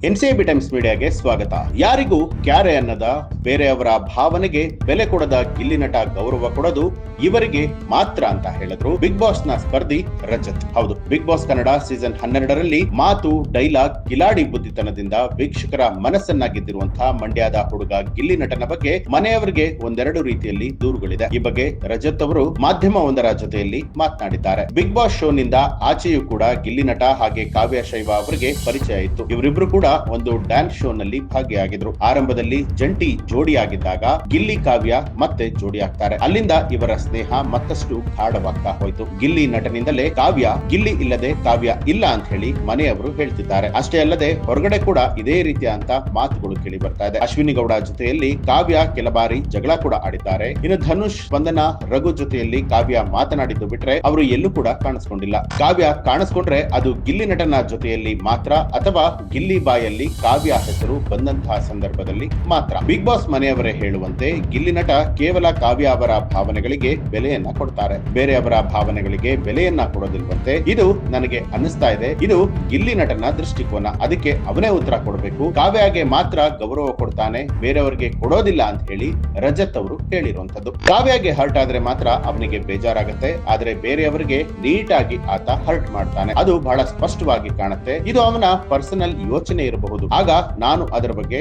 NCB times ಮೀಡಿಯಾಗೆ ಸ್ವಾಗತ. ಯಾರಿಗೂ ಕ್ಯಾರೆ ಅನ್ನದ ಬೇರೆಯವರ ಭಾವನೆಗೆ ಬೆಲೆ ಕೊಡದ ಗಿಲ್ಲಿ ನಟ ಗೌರವ ಕೊಡೋದು ಇವರಿಗೆ ಮಾತ್ರ ಅಂತ ಹೇಳಿದ್ರು ಬಿಗ್ ಬಾಸ್ ನ ಸ್ಪರ್ಧಿ ರಜತ್. ಹೌದು, ಬಿಗ್ ಬಾಸ್ ಕನ್ನಡ ಸೀಸನ್ 12ರಲ್ಲಿ ಮಾತು, ಡೈಲಾಗ್, ಕಿಲಾಡಿ ಬುದ್ಧಿತನದಿಂದ ವೀಕ್ಷಕರ ಮನಸ್ಸನ್ನ ಗೆದ್ದಿರುವಂತಹ ಮಂಡ್ಯದ ಹುಡುಗ ಗಿಲ್ಲಿ ನಟನ ಬಗ್ಗೆ ಮನೆಯವರಿಗೆ ಒಂದೆರಡು ರೀತಿಯಲ್ಲಿ ದೂರುಗಳಿದೆ. ಈ ಬಗ್ಗೆ ರಜತ್ ಅವರು ಮಾಧ್ಯಮವೊಂದರ ಜೊತೆಯಲ್ಲಿ ಮಾತನಾಡಿದ್ದಾರೆ. ಬಿಗ್ ಬಾಸ್ ಶೋ ನಿಂದ ಆಚೆಯೂ ಕೂಡ ಗಿಲ್ಲಿ ನಟ ಹಾಗೆ ಕಾವ್ಯ ಶೈವ ಅವರಿಗೆ ಪರಿಚಯ ಇತ್ತು. ಇವರಿಬ್ರು ಕೂಡ ಒಂದು ಡ್ಯಾನ್ಸ್ ಶೋ ನಲ್ಲಿ ಭಾಗಿಯಾಗಿದ್ರು. ಆರಂಭದಲ್ಲಿ ಜಂಟಿ ಜೋಡಿಯಾಗಿದ್ದಾಗ ಗಿಲ್ಲಿ ಕಾವ್ಯ ಮತ್ತೆ ಜೋಡಿ ಆಗ್ತಾರೆ. ಅಲ್ಲಿಂದ ಇವರ ಸ್ನೇಹ ಮತ್ತಷ್ಟು ಗಾಢವಾಗ್ತಾ ಹೋಯ್ತು. ಗಿಲ್ಲಿ ನಟನಿಂದಲೇ ಕಾವ್ಯ ಗಿಲ್ಲಿ ಇಲ್ಲದೆ ಕಾವ್ಯ ಇಲ್ಲ ಅಂತ ಹೇಳಿ ಮನೆಯವರು ಹೇಳ್ತಿದ್ದಾರೆ. ಅಷ್ಟೇ ಅಲ್ಲದೆ ಹೊರಗಡೆ ಕೂಡ ಇದೇ ರೀತಿಯ ಅಂತ ಮಾತುಗಳು ಕೇಳಿ ಬರ್ತಾ ಇದೆ. ಅಶ್ವಿನಿ ಗೌಡ ಜೊತೆಯಲ್ಲಿ ಕಾವ್ಯ ಕೆಲ ಬಾರಿ ಜಗಳ ಕೂಡ ಆಡಿದ್ದಾರೆ. ಇನ್ನು ಧನುಷ್, ವಂದನಾ, ರಘು ಜೊತೆಯಲ್ಲಿ ಕಾವ್ಯ ಮಾತನಾಡಿದ್ದು ಬಿಟ್ರೆ ಅವರು ಎಲ್ಲೂ ಕೂಡ ಕಾಣಿಸ್ಕೊಂಡಿಲ್ಲ. ಕಾವ್ಯ ಕಾಣಿಸ್ಕೊಂಡ್ರೆ ಅದು ಗಿಲ್ಲಿ ನಟನ ಜೊತೆಯಲ್ಲಿ ಮಾತ್ರ ಅಥವಾ ಗಿಲ್ಲಿ ಬಾಯಲ್ಲಿ ಕಾವ್ಯ ಹೆಸರು ಬಂದಂತಹ ಸಂದರ್ಭದಲ್ಲಿ ಮಾತ್ರ. ಬಿಗ್ ಬಾಸ್ ಮನೆಯವರೇ ಹೇಳುವಂತೆ ಗಿಲ್ಲಿ ನಟ ಕೇವಲ ಕಾವ್ಯ ಅವರ ಭಾವನೆಗಳಿಗೆ ಬೆಲೆಯನ್ನ ಕೊಡ್ತಾರೆ, ಬೇರೆಯವರ ಭಾವನೆಗಳಿಗೆ ಬೆಲೆಯನ್ನ ಕೊಡೋದಿಲ್ವಂತೆ. ಇದು ನನಗೆ ಅನ್ನಿಸ್ತಾ ಇದೆ, ಇದು ಗಿಲ್ಲಿ ನಟನ ದೃಷ್ಟಿಕೋನ, ಅದಕ್ಕೆ ಅವನೇ ಉತ್ತರ ಕೊಡಬೇಕು. ಕಾವ್ಯಗೆ ಮಾತ್ರ ಗೌರವ ಕೊಡ್ತಾನೆ, ಬೇರೆಯವರಿಗೆ ಕೊಡೋದಿಲ್ಲ ಅಂತ ಹೇಳಿ ರಜತ್ ಅವರು ಹೇಳಿರುವಂತದ್ದು. ಕಾವ್ಯಗೆ ಹರ್ಟ್ ಆದ್ರೆ ಮಾತ್ರ ಅವನಿಗೆ ಬೇಜಾರಾಗತ್ತೆ, ಆದ್ರೆ ಬೇರೆಯವರಿಗೆ ನೀಟಾಗಿ ಆತ ಹರ್ಟ್ ಮಾಡ್ತಾನೆ. ಅದು ಬಹಳ ಸ್ಪಷ್ಟವಾಗಿ ಕಾಣುತ್ತೆ. ಇದು ಅವನ ಪರ್ಸನಲ್ ಯೋಚನೆ ಇರಬಹುದು. ಆಗ ನಾನು ಅದರ ಬಗ್ಗೆ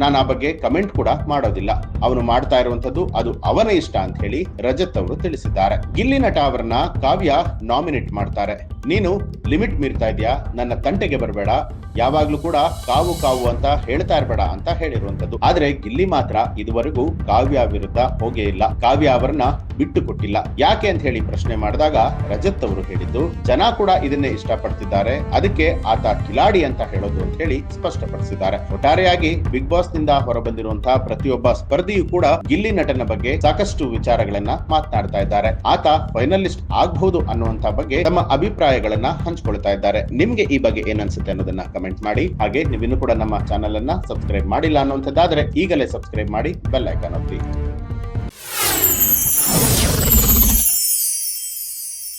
ನಾನು ಆ ಬಗ್ಗೆ ಕಮೆಂಟ್ ಕೂಡ ಮಾಡೋದಿಲ್ಲ. ಅವನು ಮಾಡ್ತಾ ಇರುವಂತದ್ದು ಅದು ಅವನ ಇಷ್ಟ ಅಂತ ಹೇಳಿ ರಜತ್ ಅವರು ತಿಳಿಸಿದ್ದಾರೆ. ಗಿಲ್ಲಿ ನಟ ಅವರನ್ನ ಕಾವ್ಯ ನಾಮಿನೇಟ್ ಮಾಡ್ತಾರೆ. ನೀನು ಲಿಮಿಟ್ ಮೀರ್ತಾ ಇದೆಯಾ, ನನ್ನ ತಂಟೆಗೆ ಬರಬೇಡ, ಯಾವಾಗ್ಲೂ ಕೂಡ ಕಾವು ಕಾವು ಅಂತ ಹೇಳ್ತಾ ಇರಬೇಡ ಅಂತ ಹೇಳಿರುವಂತದ್ದು. ಆದ್ರೆ ಗಿಲ್ಲಿ ಮಾತ್ರ ಇದುವರೆಗೂ ಕಾವ್ಯ ವಿರುದ್ಧ ಹೋಗೇ ಇಲ್ಲ, ಕಾವ್ಯ ಅವರನ್ನ ಬಿಟ್ಟು ಕೊಟ್ಟಿಲ್ಲ. ಯಾಕೆ ಅಂತ ಹೇಳಿ ಪ್ರಶ್ನೆ ಮಾಡಿದಾಗ ರಜತ್ ಅವರು ಹೇಳಿದ್ದು, ಜನ ಕೂಡ ಇದನ್ನೇ ಇಷ್ಟಪಡ್ತಿದ್ದಾರೆ, ಅದಕ್ಕೆ ಆತ ಕಿಲಾಡಿ ಅಂತ ಹೇಳೋದು ಅಂತ ಹೇಳಿ ಸ್ಪಷ್ಟಪಡಿಸಿದ್ದಾರೆ. ಒಟ್ಟಾರೆಯಾಗಿ ಬಿಗ್ ಬಾಸ್ ನಿಂದ ಹೊರಬಂದಿರುವಂತಹ ಪ್ರತಿಯೊಬ್ಬ ಸ್ಪರ್ಧಿಯೂ ಕೂಡ ಗಿಲ್ಲಿ ನಟನ ಬಗ್ಗೆ ಸಾಕಷ್ಟು ವಿಚಾರಗಳನ್ನ ಮಾತನಾಡ್ತಾ ಇದ್ದಾರೆ. ಆತ ಫೈನಲಿಸ್ಟ್ ಆಗಬಹುದು ಅನ್ನುವಂತ ಬಗ್ಗೆ ತಮ್ಮ ಅಭಿಪ್ರಾಯಗಳನ್ನ ಹಂಚಿಕೊಳ್ತಾ ಇದ್ದಾರೆ. ನಿಮ್ಗೆ ಈ ಬಗ್ಗೆ ಏನ್ ಅನ್ಸುತ್ತೆ ಅನ್ನೋದನ್ನ ಕಮೆಂಟ್ ಮಾಡಿ. ಹಾಗೆ ನೀವಿನ್ನೂ ಕೂಡ ನಮ್ಮ ಚಾನೆಲ್ ಅನ್ನ ಸಬ್ಸ್ಕ್ರೈಬ್ ಮಾಡಿಲ್ಲ ಅನ್ನುವಂಥದ್ದಾದ್ರೆ ಈಗಲೇ ಸಬ್ಸ್ಕ್ರೈಬ್ ಮಾಡಿ, ಬೆಲ್ ಐಕಾನ್ ಒತ್ತಿ.